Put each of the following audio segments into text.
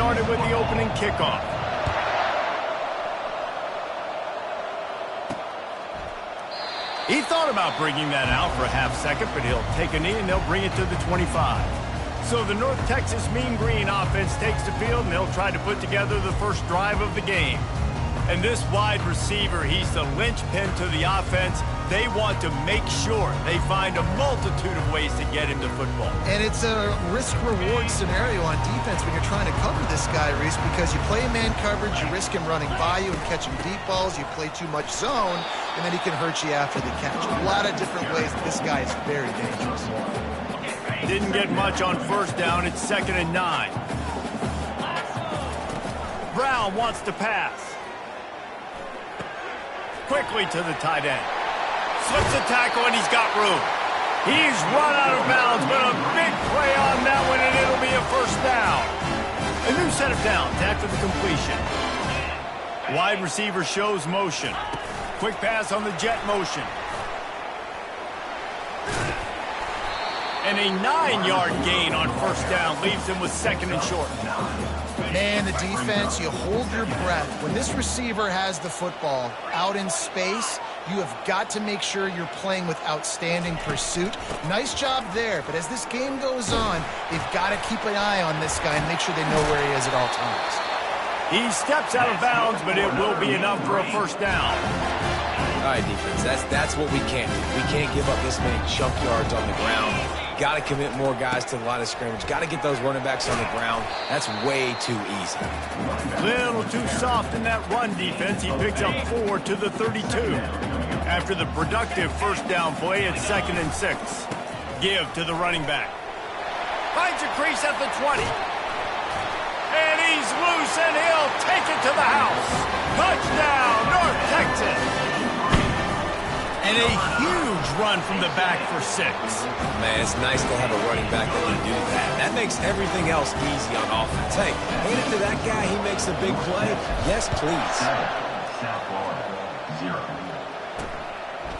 started with the opening kickoff. He thought about bringing that out for a half second, but he'll take a knee and they'll bring it to the 25. So the North Texas Mean Green offense takes the field, and they'll try to put together the first drive of the game. And this wide receiver, he's the linchpin to the offense. They want to make sure they find a multitude of ways to get him to football. And it's a risk-reward scenario on defense when you're trying to cover this guy, Reese, because you play man coverage, you risk him running by you and catching deep balls, you play too much zone, and then he can hurt you after the catch. A lot of different ways. This guy is very dangerous. Didn't get much on first down. It's 2nd and 9. Brown wants to pass. Quickly to the tight end. Slips a tackle, and he's got room. He's run out of bounds, but a big play on that one, and it'll be a first down. A new set of downs after the completion. Wide receiver shows motion. Quick pass on the jet motion. And a 9-yard gain on first down leaves him with 2nd and short. Man, the defense, you hold your breath. When this receiver has the football out in space, you have got to make sure you're playing with outstanding pursuit. Nice job there, but as this game goes on, they've got to keep an eye on this guy and make sure they know where he is at all times. He steps out of bounds, but it will be enough for a first down. All right, defense, that's what we can't do. We can't give up this many chunk yards on the ground. Got to commit more guys to the line of scrimmage. Got to get those running backs on the ground. That's way too easy. Little too soft in that run defense. He picks up 4 to the 32. After the productive first down play, it's 2nd and 6. Give to the running back. Finds a crease at the 20. And he's loose, and he'll take it to the house. Touchdown, North Texas. And a huge run from the back for 6. Man, it's nice to have a running back that can do that. That makes everything else easy on offense. Hey, hand it to that guy. He makes a big play. Yes, please.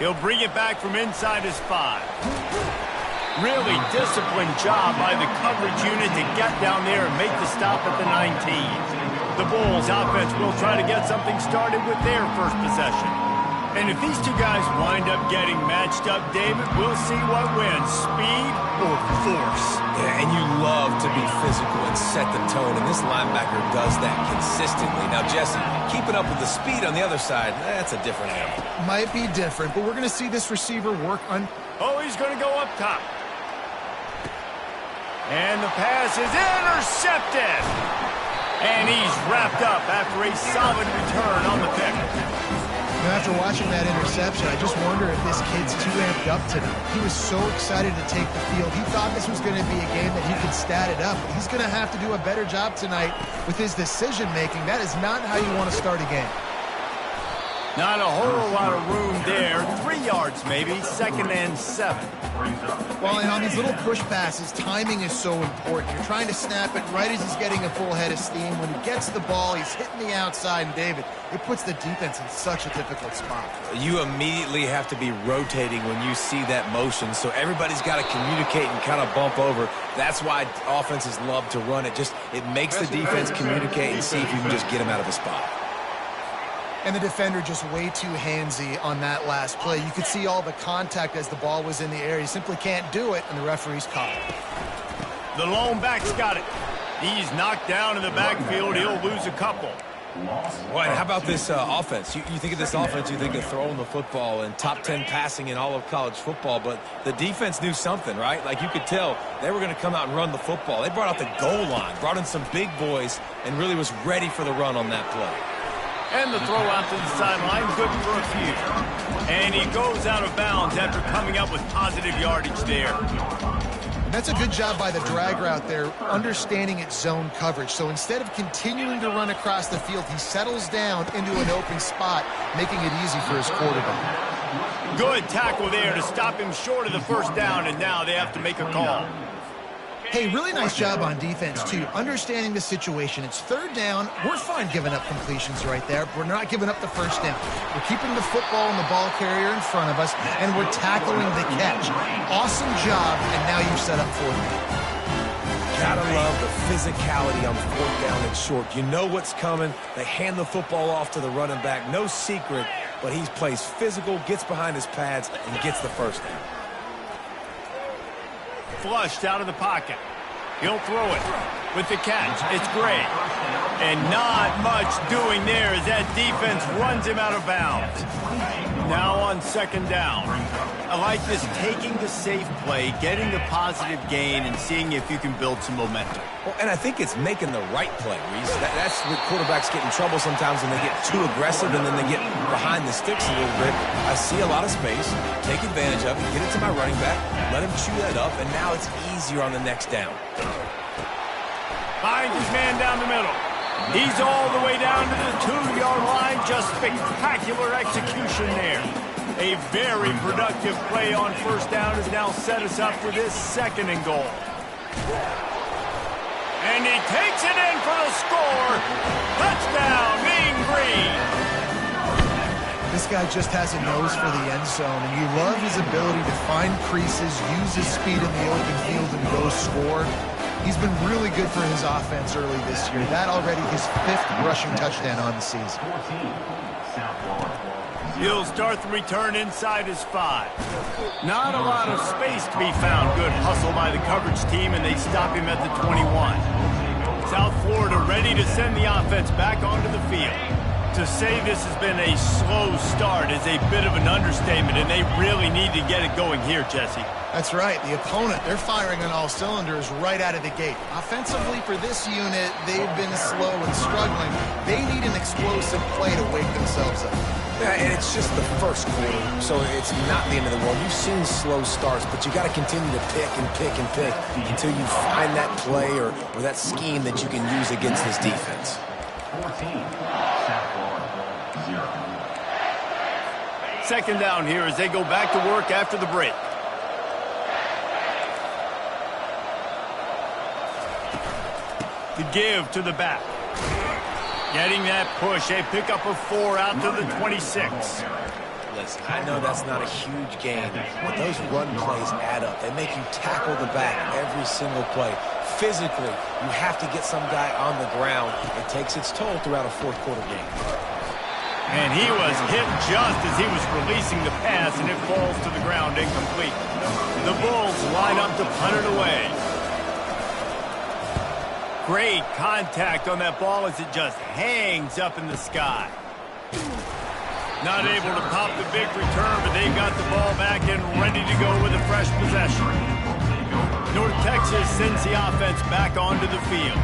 He'll bring it back from inside his 5. Really disciplined job by the coverage unit to get down there and make the stop at the 19. The Bulls offense will try to get something started with their first possession. And if these two guys wind up getting matched up, David, we'll see what wins, speed or force. Yeah, and you love to be physical and set the tone, and this linebacker does that consistently. Now, Jesse, keeping up with the speed on the other side, that's a different animal. Might be different, but we're going to see this receiver work on... Oh, he's going to go up top. And the pass is intercepted. And he's wrapped up after a solid return on the pick. After watching that interception, I just wonder if this kid's too amped up tonight. He was so excited to take the field. He thought this was going to be a game that he could stat it up. But he's going to have to do a better job tonight with his decision-making. That is not how you want to start a game. Not a whole lot of room there. 3 yards maybe, 2nd and 7. Well, and on these little push passes, timing is so important. You're trying to snap it right as he's getting a full head of steam. When he gets the ball, he's hitting the outside, and David, it puts the defense in such a difficult spot. You immediately have to be rotating when you see that motion, so everybody's got to communicate and kind of bump over. That's why offenses love to run it. It makes the defense communicate and see if you can just get him out of a spot. And the defender just way too handsy on that last play. You could see all the contact as the ball was in the air. He simply can't do it, and the referee's caught it. The lone back's got it. He's knocked down in the backfield. He'll lose a couple. What? How about this offense? You think of this offense, you think of throwing the football and top 10 passing in all of college football, but the defense knew something, right? Like you could tell they were going to come out and run the football. They brought out the goal line, brought in some big boys, and really was ready for the run on that play. And the throw out to the sideline, good for a few. And he goes out of bounds after coming up with positive yardage there. And that's a good job by the drag route there, understanding its zone coverage. So instead of continuing to run across the field, he settles down into an open spot, making it easy for his quarterback. Good tackle there to stop him short of the first down, and now they have to make a call. Hey, really nice job on defense, too. Understanding the situation. It's 3rd down. We're fine giving up completions right there. We're not giving up the first down. We're keeping the football and the ball carrier in front of us, and we're tackling the catch. Awesome job, and now you've set up 4th down. Gotta love the physicality on 4th down and short. You know what's coming. They hand the football off to the running back. No secret, but he plays physical, gets behind his pads, and gets the first down. Flushed out of the pocket. He'll throw it with the catch. It's Gray. And not much doing there as that defense runs him out of bounds. Now on 2nd down. I like this, taking the safe play, getting the positive gain, and seeing if you can build some momentum. Well, and I think it's making the right play, Reese. That's where quarterbacks get in trouble sometimes when they get too aggressive and then they get behind the sticks a little bit. I see a lot of space, take advantage of it, get it to my running back, let him chew that up, and now it's easier on the next down. Finds his man down the middle. He's all the way down to the 2-yard line. Just spectacular execution there. A very productive play on 1st down has now set us up for this 2nd and goal. And he takes it in for the score. Touchdown, Mean Green. This guy just has a nose for the end zone, and you love his ability to find creases, use his speed in the open field, and go score. He's been really good for his offense early this year. That already his 5th rushing touchdown on the season. He'll start the return inside his 5. Not a lot of space to be found. Good hustle by the coverage team, and they stop him at the 21. South Florida ready to send the offense back onto the field. To say this has been a slow start is a bit of an understatement, and they really need to get it going here, Jesse. That's right. The opponent, they're firing on all cylinders right out of the gate. Offensively for this unit, they've been slow and struggling. They need an explosive play to wake themselves up. Yeah, and it's just the first quarter, so it's not the end of the world. You've seen slow starts, but you got to continue to pick and pick and pick until you find that play or that scheme that you can use against this defense. 2nd down here as they go back to work after the break. The give to the back. Getting that push, a pickup of 4 out to the 26. Listen, I know that's not a huge gain, but those run plays add up. They make you tackle the back every single play. Physically, you have to get some guy on the ground. It takes its toll throughout a 4th quarter game. And he was hit just as he was releasing the pass, and it falls to the ground incomplete. The Bulls line up to punt it away. Great contact on that ball as it just hangs up in the sky. Not able to pop the big return, but they've got the ball back and ready to go with a fresh possession. North Texas sends the offense back onto the field.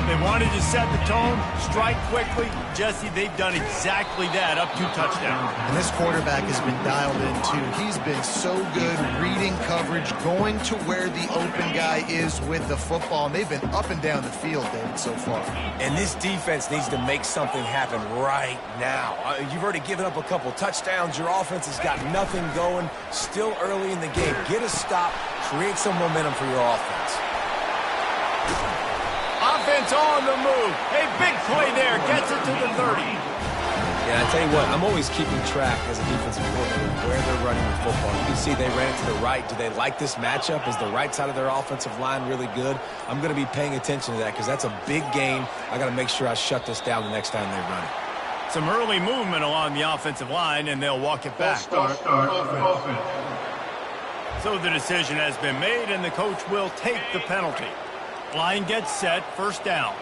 They wanted to set the tone, strike quickly. Jesse, they've done exactly that, up 2 touchdowns. And this quarterback has been dialed in, too. He's been so good reading coverage, going to where the open guy is with the football. And they've been up and down the field, David, so far. And this defense needs to make something happen right now. You've already given up a couple touchdowns. Your offense has got nothing going. Still early in the game. Get a stop. Create some momentum for your offense. Offense on the move. A big play there. Gets it to the 30. Yeah, I tell you what, I'm always keeping track as a defensive coordinator where they're running the football. You can see they ran it to the right. Do they like this matchup? Is the right side of their offensive line really good? I'm going to be paying attention to that because that's a big game. I got to make sure I shut this down the next time they run it. Some early movement along the offensive line, and they'll walk it back. So the decision has been made, and the coach will take the penalty. Line gets set, 1st down.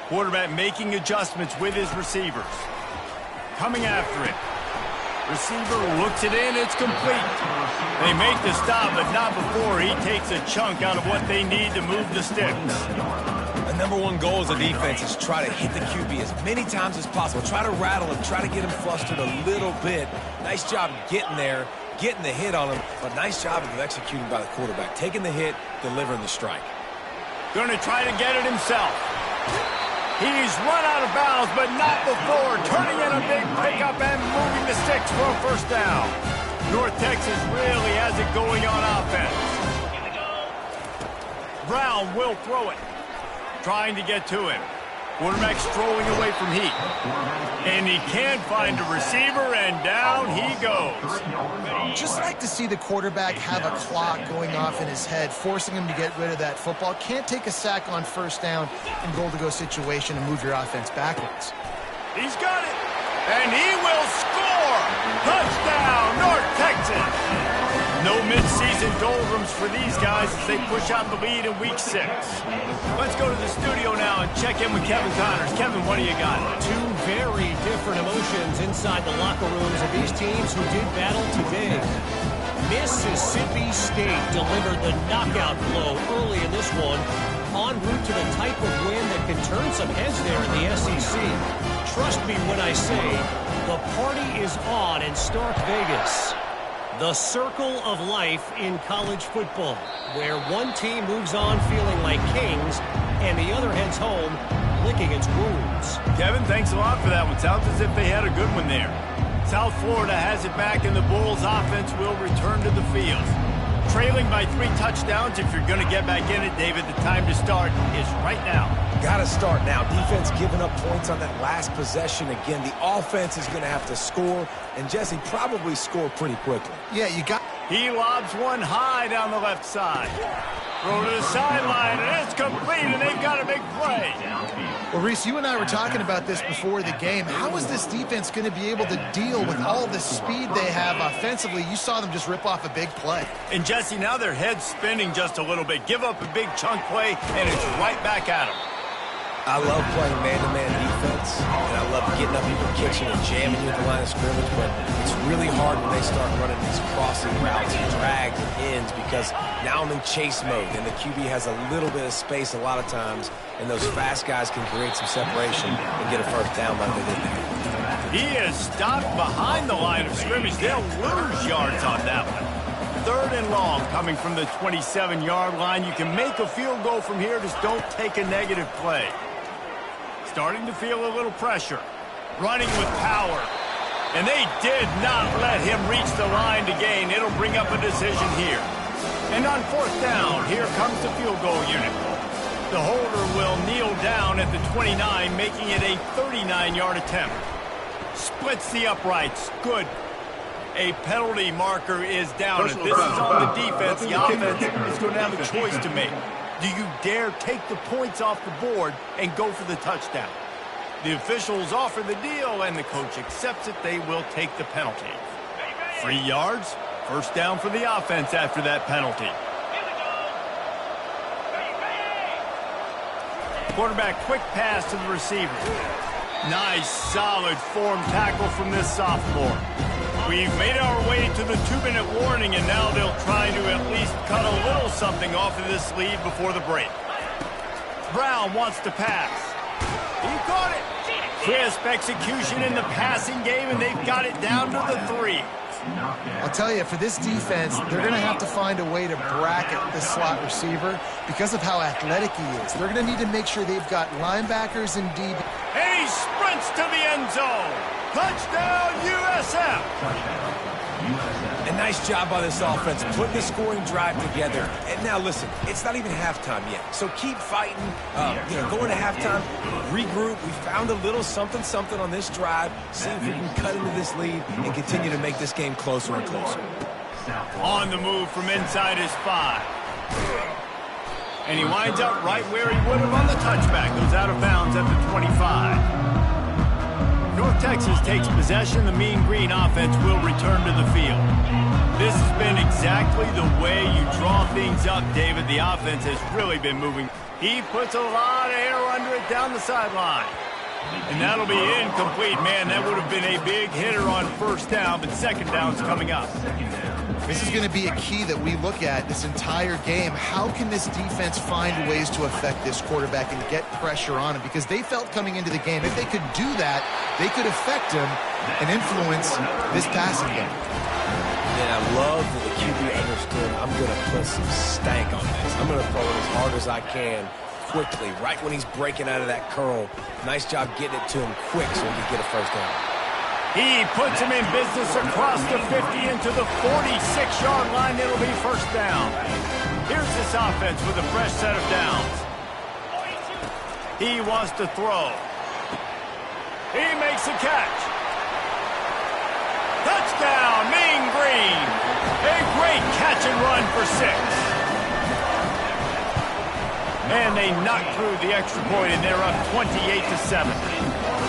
Quarterback making adjustments with his receivers. Coming after it. Receiver looks it in, it's complete. They make the stop, but not before he takes a chunk out of what they need to move the sticks. The #1 goal as a defense is try to hit the QB as many times as possible. Try to rattle him, try to get him flustered a little bit. Nice job getting there, getting the hit on him, but nice job of executing by the quarterback. Taking the hit, delivering the strike. Going to try to get it himself. He's run out of bounds, but not before turning in a big pickup and moving the sticks for a 1st down. North Texas really has it going on offense. Brown will throw it. Trying to get to him. Quarterback strolling away from heat. And he can't find a receiver, and down he goes. Just like to see the quarterback have a clock going off in his head, forcing him to get rid of that football. Can't take a sack on first down in goal-to-go situation and move your offense backwards. He's got it, and he will score! Touchdown, North Texas! No mid-season doldrums for these guys as they push out the lead in Week 6. Let's go to the studio now and check in with Kevin Connors. Kevin, what do you got? Two very different emotions inside the locker rooms of these teams who did battle today. Mississippi State delivered the knockout blow early in this one, en route to the type of win that can turn some heads there in the SEC. Trust me when I say the party is on in Stark Vegas. The circle of life in college football, where one team moves on feeling like kings and the other heads home licking its wounds. Kevin, thanks a lot for that one. Sounds as if they had a good one there. South Florida has it back, and the Bulls offense will return to the field. Trailing by 3 touchdowns. If you're going to get back in it, David, the time to start is right now. Got to start now. Defense giving up points on that last possession. Again, the offense is going to have to score, and Jesse probably score pretty quickly. Yeah, you got... He lobs one high down the left side. Throw to the sideline, and it's complete, and they've got a big play. Well, Reese, you and I were talking about this before the game. How is this defense going to be able to deal with all the speed they have offensively? You saw them just rip off a big play. And, Jesse, now their head's spinning just a little bit. Give up a big chunk play, and it's right back at them. I love playing man-to-man defense, and I love getting up in your kitchen and jamming you at the line of scrimmage, but it's really hard when they start running these crossing routes and drags and ends because now I'm in chase mode, and the QB has a little bit of space a lot of times, and those fast guys can create some separation and get a first down like they did there. He is stopped behind the line of scrimmage. They'll lose yards on that one. 3rd and long coming from the 27-yard line. You can make a field goal from here. Just don't take a negative play. Starting to feel a little pressure. Running with power. And they did not let him reach the line to gain. It'll bring up a decision here. And on 4th down, here comes the field goal unit. The holder will kneel down at the 29, making it a 39-yard attempt. Splits the uprights. Good. A penalty marker is down. If this is on the defense, the offense is going to have a choice to make. Do you dare take the points off the board and go for the touchdown? The officials offer the deal, and the coach accepts it. They will take the penalty. 3 yards, first down for the offense after that penalty. Quarterback quick pass to the receiver. Nice, solid form tackle from this sophomore. We've made our way to the 2-minute warning, and now they'll try to at least cut a little something off of this lead before the break. Brown wants to pass. He caught it. Crisp execution in the passing game, and they've got it down to the 3. I'll tell you, for this defense, they're going to have to find a way to bracket the slot receiver because of how athletic he is. They're going to need to make sure they've got linebackers and DB. And he sprints to the end zone. Touchdown, USF! A nice job by this offense, putting the scoring drive together. And now, listen, it's not even halftime yet. So keep fighting, going to halftime, regroup. We found a little something on this drive. See if we can cut into this lead and continue to make this game closer and closer. On the move from inside his 5. And he winds up right where he would have on the touchback. Goes out of bounds at the 25. North Texas takes possession. The Mean Green offense will return to the field. This has been exactly the way you draw things up, David. The offense has really been moving. He puts a lot of air under it down the sideline. And that'll be incomplete. Man, that would have been a big hitter on first down, but second down's coming up. This is going to be a key that we look at this entire game. How can this defense find ways to affect this quarterback and get pressure on him? Because they felt coming into the game, if they could do that, they could affect him and influence this passing game. And I love that the QB understood I'm going to put some stank on this. I'm going to throw it as hard as I can quickly, right when he's breaking out of that curl. Nice job getting it to him quick so he can get a first down. He puts him in business across the 50 into the 46-yard line. It'll be first down. Here's this offense with a fresh set of downs. He wants to throw. He makes a catch. Touchdown, Mean Green. A great catch and run for 6. And they knocked through the extra point, and they're up 28-7.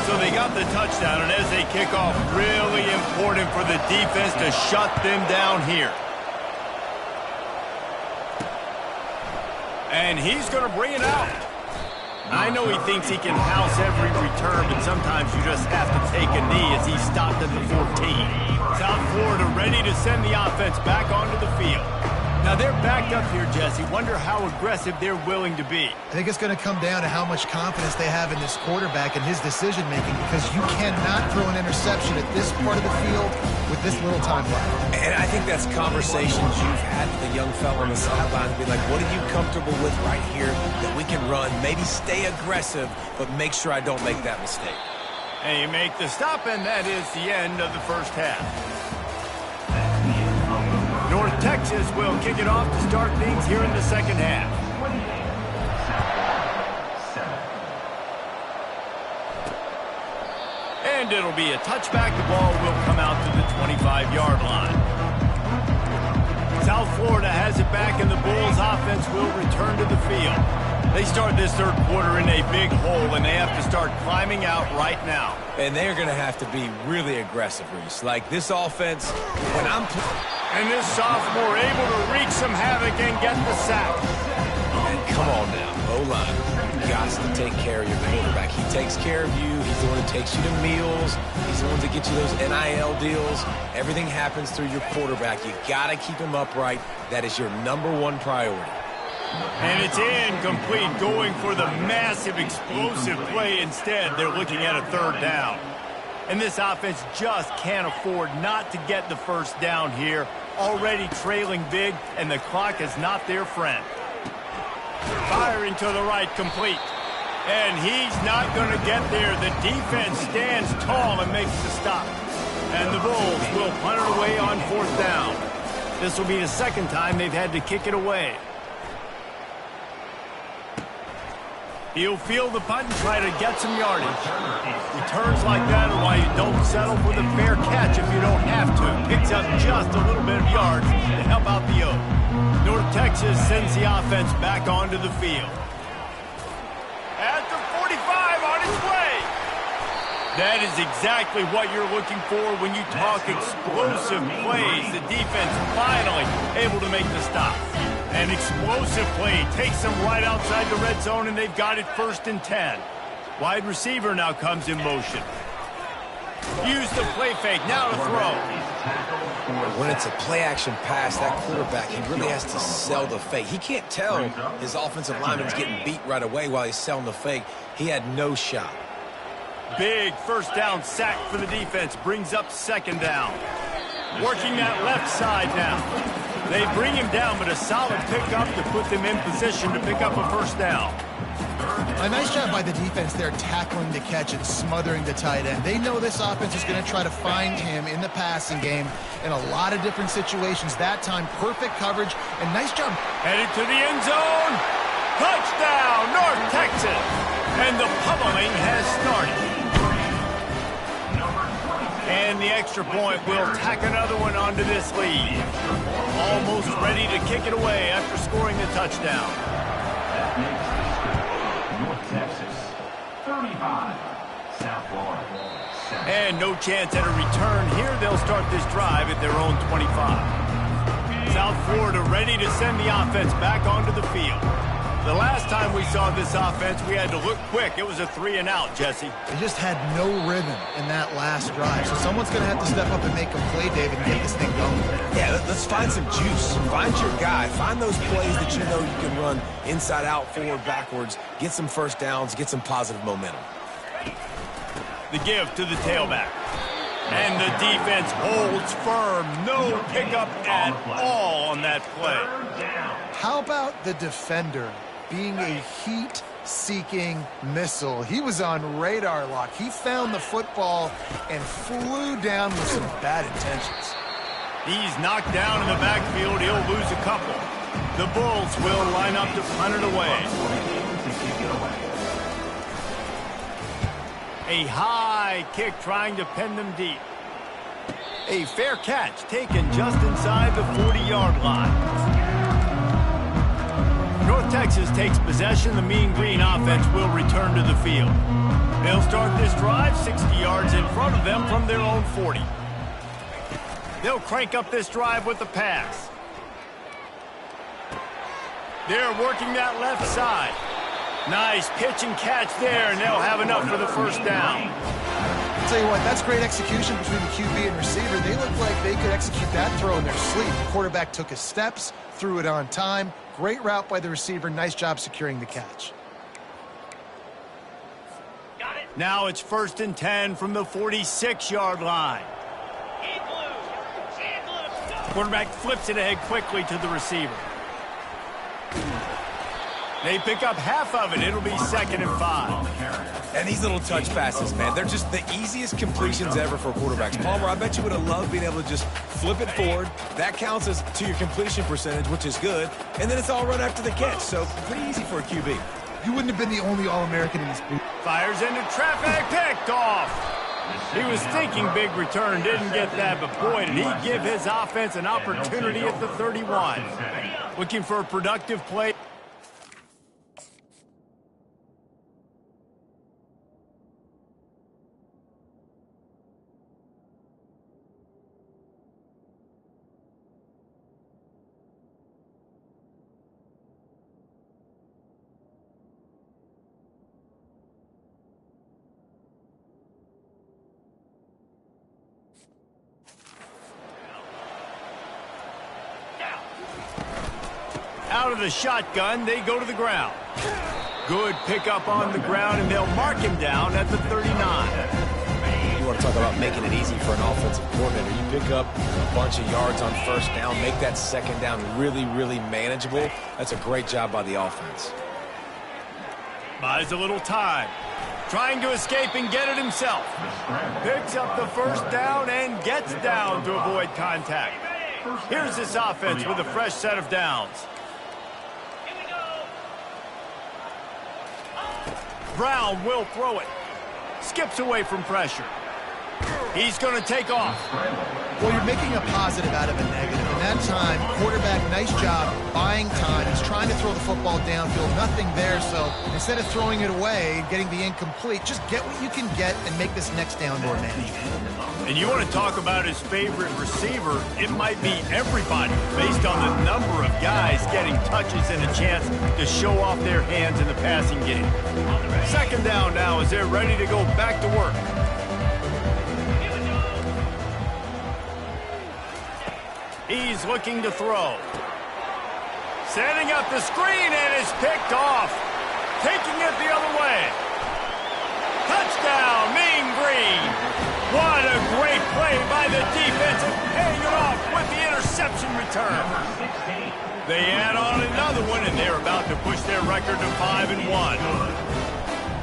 So they got the touchdown, and as they kick off, really important for the defense to shut them down here. And he's going to bring it out. I know he thinks he can house every return, but sometimes you just have to take a knee as he stopped at the 14. South Florida ready to send the offense back onto the field. Now they're backed up here, Jesse. Wonder how aggressive they're willing to be. I think it's going to come down to how much confidence they have in this quarterback and his decision-making, because you cannot throw an interception at this part of the field with this little time left. And I think that's conversations you've had with the young fella on the sideline. Be like, what are you comfortable with right here that we can run? Maybe stay aggressive, but make sure I don't make that mistake. And you make the stop, and that is the end of the first half. North Texas will kick it off to start things here in the second half. And it'll be a touchback. The ball will come out to the 25-yard line. South Florida has it back, and the Bulls offense will return to the field. They start this third quarter in a big hole, and they have to start climbing out right now. And they're going to have to be really aggressive, Reese. Like this offense, when I'm... And this sophomore able to wreak some havoc and get the sack. And come on now, O-line. You got to take care of your quarterback. He takes care of you. He's the one that takes you to meals. He's the one that gets you those NIL deals. Everything happens through your quarterback. You got to keep him upright. That is your #1 priority. And it's incomplete, going for the massive explosive play instead. They're looking at a third down. And this offense just can't afford not to get the first down here. Already trailing big, and the clock is not their friend. Firing to the right, complete. And he's not going to get there. The defense stands tall and makes the stop. And the Bulls will punt it away on 4th down. This will be the second time they've had to kick it away. He'll field the punt and try to get some yardage. Returns like that are why you don't settle for the fair catch if you don't have to. Picks up just a little bit of yards to help out the Oak. North Texas sends the offense back onto the field. At the 45 on its way. That is exactly what you're looking for when you talk explosive plays. The defense finally able to make the stop. An explosive play takes them right outside the red zone, and they've got it 1st and 10. Wide receiver now comes in motion. Use the play fake, now to throw. When it's a play-action pass, that quarterback, he really has to sell the fake. He can't tell his offensive lineman's getting beat right away while he's selling the fake. He had no shot. Big first down sack for the defense, brings up 2nd down. Working that left side now. They bring him down, but a solid pickup to put them in position to pick up a 1st down. A nice job by the defense there, tackling the catch and smothering the tight end. They know this offense is going to try to find him in the passing game in a lot of different situations. That time, perfect coverage, and nice job. Headed to the end zone. Touchdown, North Texas. And the pummeling has started. And the extra point will tack another one onto this lead. Almost ready to kick it away after scoring the touchdown. North Texas, 35, South Florida. And no chance at a return here. They'll start this drive at their own 25. South Florida ready to send the offense back onto the field. The last time we saw this offense, we had to look quick. It was a 3-and-out, Jesse. They just had no rhythm in that last drive. So someone's going to have to step up and make a play, David, and get this thing going. Yeah, let's find some juice. Find your guy. Find those plays that you know you can run inside out, forward, backwards. Get some first downs. Get some positive momentum. The give to the tailback. And the defense holds firm. No pickup at all on that play. How about the defender being a heat-seeking missile? He was on radar lock. He found the football and flew down with some bad intentions. He's knocked down in the backfield. He'll lose a couple. The Bulls will line up to punt it away. A high kick trying to pin them deep. A fair catch taken just inside the 40-yard line. North Texas takes possession. The Mean Green offense will return to the field. They'll start this drive 60 yards in front of them from their own 40. They'll crank up this drive with the pass. They're working that left side. Nice pitch and catch there, and they'll have enough for the first down. I'll tell you what, that's great execution between the QB and receiver. They look like they could execute that throw in their sleep. The quarterback took his steps, threw it on time. Great route by the receiver. Nice job securing the catch. Now it's 1st and 10 from the 46-yard line. Quarterback flips it ahead quickly to the receiver. They pick up half of it. It'll be 2nd and 5. And these little touch passes, man, they're just the easiest completions ever for quarterbacks. Palmer, I bet you would have loved being able to just flip it forward. That counts as to your completion percentage, which is good. And then it's all run after the catch. So pretty easy for a QB. You wouldn't have been the only All-American in this booth. Fires into traffic, picked off. He was thinking big return, didn't get that, but boy, did he give his offense an opportunity at the 31. Looking for a productive play. Out of the shotgun, they go to the ground. Good pickup on the ground, and they'll mark him down at the 39. You want to talk about making it easy for an offensive coordinator. You pick up a bunch of yards on 1st down, make that 2nd down really, really manageable. That's a great job by the offense. Buys a little time. Trying to escape and get it himself. Picks up the 1st down and gets down to avoid contact. Here's this offense with a fresh set of downs. Brown will throw it. Skips away from pressure. He's going to take off. Well, you're making a positive out of a negative. In that time, quarterback, nice job, buying time. He's trying to throw the football downfield. Nothing there, so instead of throwing it away and getting the incomplete, just get what you can get and make this next down more manageable. And you want to talk about his favorite receiver, it might be everybody based on the number of guys getting touches and a chance to show off their hands in the passing game. 2nd down now as they're ready to go back to work. He's looking to throw. Setting up the screen and is picked off. Taking it the other way. Touchdown, Mean Green. What a great play by the defense and paying it off with the interception return. They add on another one, and they're about to push their record to 5-1.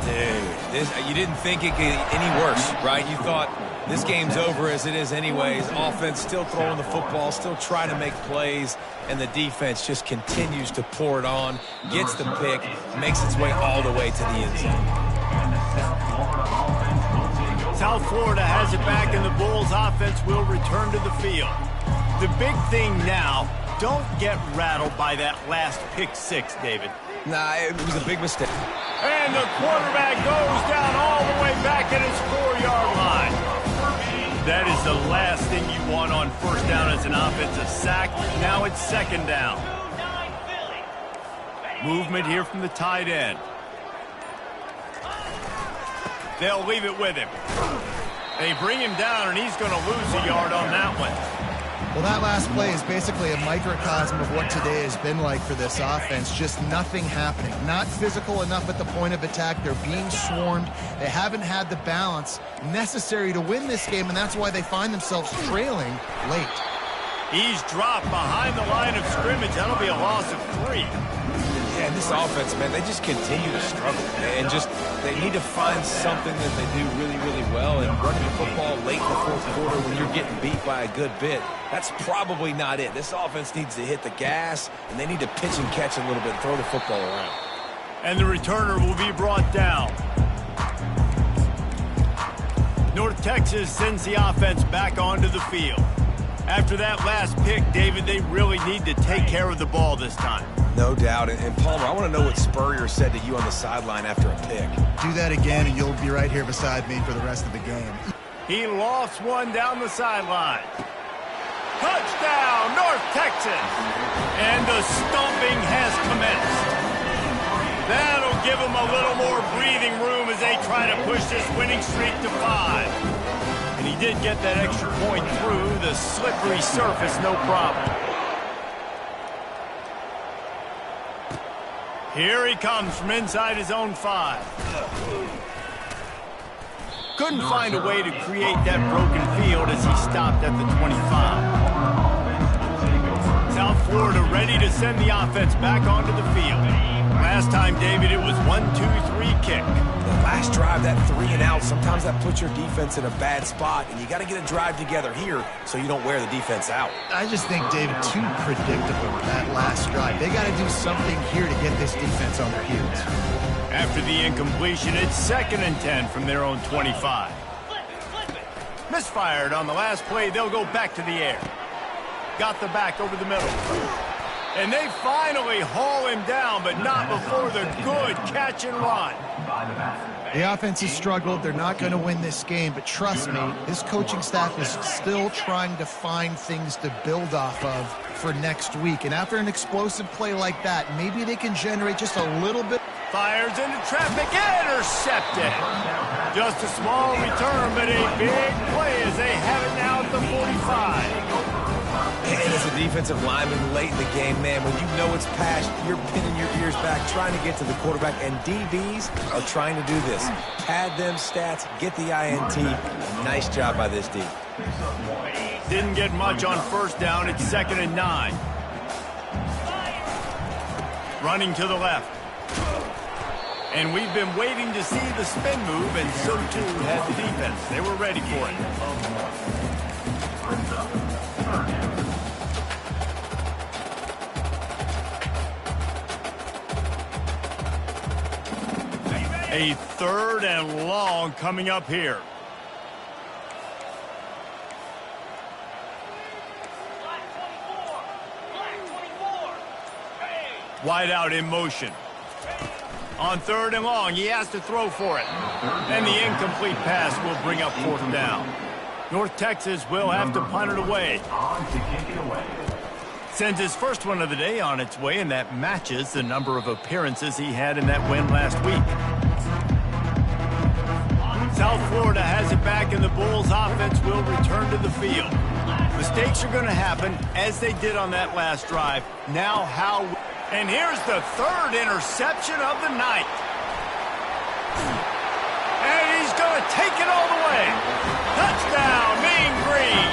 Dude, you didn't think it could get any worse, right? You thought this game's over as it is anyways. Offense still throwing the football, still trying to make plays, and the defense just continues to pour it on, gets the pick, makes its way all the way to the end zone. South Florida has it back, and the Bulls offense will return to the field. The big thing now, don't get rattled by that last pick 6, David. Nah, it was a big mistake. And the quarterback goes down all the way back at his 4-yard line. That is the last thing you want on 1st down as an offensive sack. Now it's 2nd down. Movement here from the tight end. They'll leave it with him. They bring him down, and he's going to lose a yard on that one. Well, that last play is basically a microcosm of what today has been like for this offense. Just nothing happening. Not physical enough at the point of attack. They're being swarmed. They haven't had the balance necessary to win this game, and that's why they find themselves trailing late. He's dropped behind the line of scrimmage. That'll be a loss of 3. Yeah, and this offense, man, they just continue to struggle. And just, they need to find something that they do really, really well. And running the football late in the 4th quarter when you're getting beat by a good bit, that's probably not it. This offense needs to hit the gas, and they need to pitch and catch a little bit and throw the football around. And the returner will be brought down. North Texas sends the offense back onto the field. After that last pick, David, they really need to take care of the ball this time. No doubt. And Palmer, I want to know what Spurrier said to you on the sideline after a pick. Do that again, and you'll be right here beside me for the rest of the game. He lofts one down the sideline. Touchdown, North Texas! And the stomping has commenced. That'll give them a little more breathing room as they try to push this winning streak to 5. And he did get that extra point through the slippery surface, no problem. Here he comes from inside his own 5. Couldn't find a way to create that broken field as he stopped at the 25. South Florida ready to send the offense back onto the field. Last time, David, it was 1-2-3 kick. The last drive, that 3 and out, sometimes that puts your defense in a bad spot, and you got to get a drive together here so you don't wear the defense out. I just think, David, too predictable that last drive. They got to do something here to get this defense on their heels. After the incompletion, it's 2nd and 10 from their own 25. Misfired on the last play, they'll go back to the air. Got the back over the middle. And they finally haul him down, but not before the good catch and run. The offense has struggled. They're not going to win this game, but trust me, this coaching staff is still trying to find things to build off of for next week. And after an explosive play like that, maybe they can generate just a little bit. Fires into traffic, intercepted. Just a small return, but a big play as they have it now at the 45. And as a defensive lineman late in the game, man, when you know it's past, you're pinning your ears back, trying to get to the quarterback, and DBs are trying to do this. Pad them stats, get the INT. Nice job by this D. Didn't get much on first down. It's 2nd and 9. Running to the left. And we've been waiting to see the spin move, and so too had the defense. They were ready for it. A 3rd and long coming up here. Wide out in motion. On 3rd and long, he has to throw for it. And the incomplete pass will bring up 4th down. North Texas will have to punt it away. Sends his first one of the day on its way, and that matches the number of appearances he had in that win last week. South Florida has it back, and the Bulls offense will return to the field. Mistakes are going to happen, as they did on that last drive. Now how... And here's the 3rd interception of the night. And he's going to take it all the way. Touchdown, Mean Green.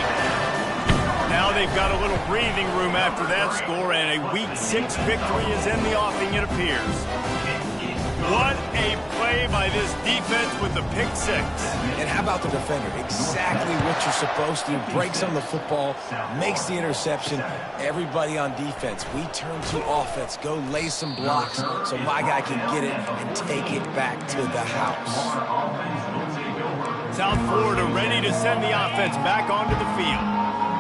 Now they've got a little breathing room after that score, and a Week 6 victory is in the offing, it appears. What a play by this defense with the pick 6. And how about the defender? Exactly what you're supposed to do. Breaks on the football, makes the interception. Everybody on defense, we turn to offense. Go lay some blocks so my guy can get it and take it back to the house. South Florida ready to send the offense back onto the field.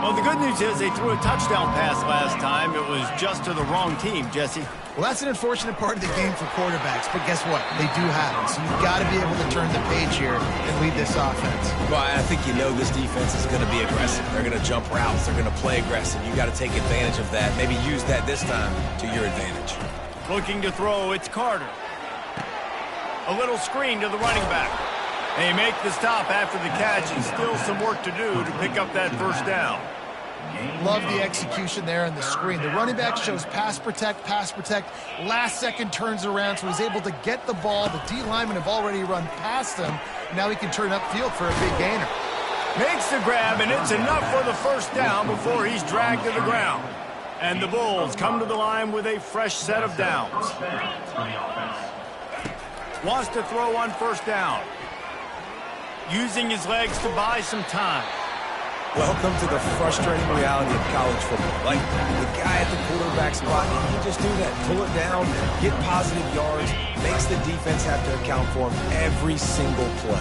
Well, the good news is they threw a touchdown pass last time. It was just to the wrong team, Jesse. Well, that's an unfortunate part of the game for quarterbacks, but guess what? They do have it, so you've got to be able to turn the page here and lead this offense. Well, I think you know this defense is going to be aggressive. They're going to jump routes. They're going to play aggressive. You got to take advantage of that. Maybe use that this time to your advantage. Looking to throw, it's Carter. A little screen to the running back. They make the stop after the catch, and still some work to do to pick up that 1st down. Love the execution there on the screen. The running back shows pass protect, last second turns around, so he's able to get the ball. The D linemen have already run past him. Now he can turn upfield for a big gainer. Makes the grab, and it's enough for the 1st down before he's dragged to the ground. And the Bulls come to the line with a fresh set of downs. Wants to throw on 1st down. Using his legs to buy some time. Welcome to the frustrating reality of college football. Like, the guy at the quarterback spot, he can just do that. Pull it down, get positive yards, makes the defense have to account for him every single play.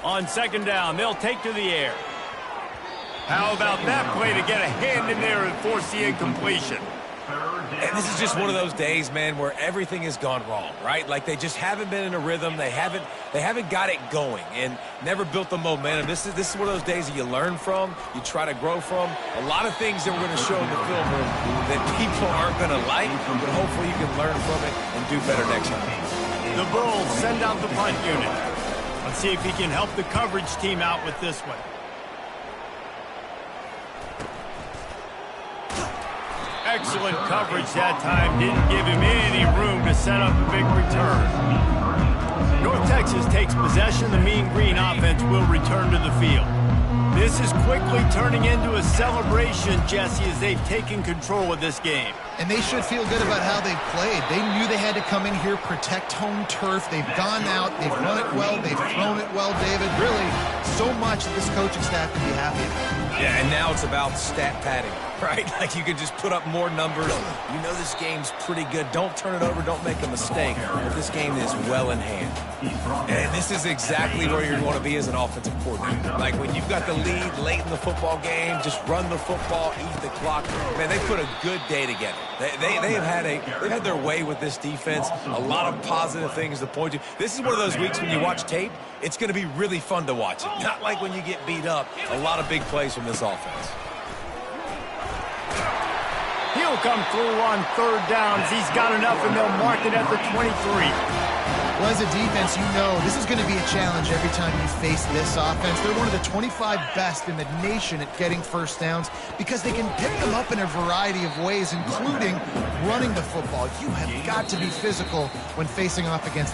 On second down, they'll take to the air. How about that play to get a hand in there and force the incompletion? And this is just one of those days, man, where everything has gone wrong, right? Like they just haven't been in a rhythm. They haven't got it going and never built the momentum. This is one of those days that you learn from, you try to grow from. A lot of things that we're going to show in the film room that people aren't going to like, but hopefully you can learn from it and do better next time. The Bulls send out the punt unit. Let's see if he can help the coverage team out with this one. Excellent coverage that time. Didn't give him any room to set up a big return. North Texas takes possession. The Mean Green offense will return to the field. This is quickly turning into a celebration, Jesse, as they've taken control of this game. And they should feel good about how they've played. They knew they had to come in here, protect home turf. They've gone out, they've run it well, they've thrown it well, David. Really, so much that this coaching staff can be happy about. Yeah, and now it's about stat padding, right? Like you can just put up more numbers. You know this game's pretty good. Don't turn it over. Don't make a mistake. But this game is well in hand. And this is exactly where you want to be as an offensive coordinator. Like when you've got the lead late in the football game, just run the football, eat the clock. Man, they put a good day together. They've had their way with this defense. A lot of positive things to point to. This is one of those weeks when you watch tape, it's going to be really fun to watch it. Not like when you get beat up. A lot of big plays from this offense. He'll come through on third downs. He's got enough, and they'll mark it at the 23. Well, as a defense, you know this is going to be a challenge every time you face this offense. They're one of the 25 best in the nation at getting first downs because they can pick them up in a variety of ways, including running the football. You have got to be physical when facing off against this